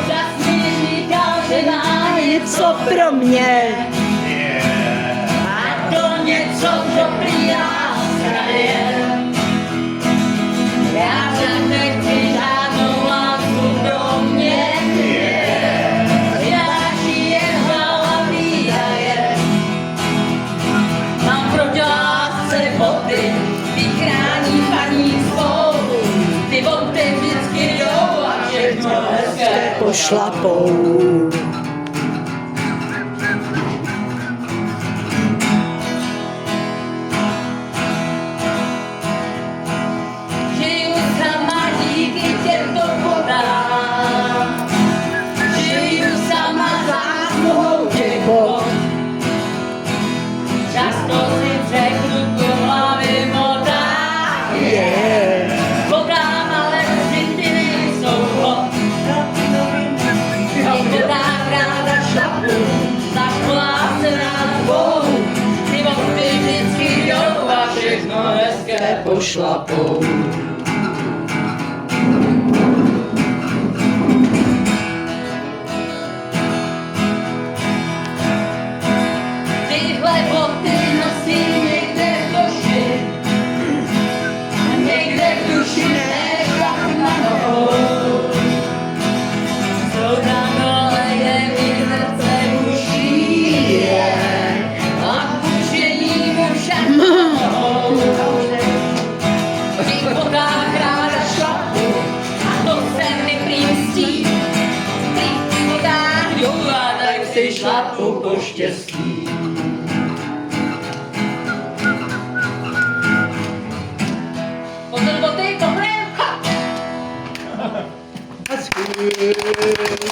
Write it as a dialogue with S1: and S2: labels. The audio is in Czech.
S1: Čas mi říkal, že má
S2: Co pro mě?
S1: a to něco, co prý nás kraje. Já však nechci žádnou lásku pro mě. Další jen hlava výdaje. Mám proti lásce boty, ty chrání paní svou. Ty boty vždycky jdou a všechno hezké
S2: Pošlapou.
S1: Žiju sama díky těmto vodám. Žiju sama zásluhou těch vod. Často si řeknu tu hlavy modám. Vodám, ale ty nejsou vod. Těch vodám ráda šlapu, zaškolá se nás Bohu. Ty vody vždycky jdou a všechno hezké pošlapou. Tyhle boty nosím někde v duši, někde v duši nechám na nohou. Jsou tam dole, kde mi srdce buší, a bušení mu však nohou. V těch botách ráda šlapu, a to se mi prý mstí. V těch botách jdu a tak si šlapu po štěstí. Pozor boty, koprem, ha!
S2: That's good.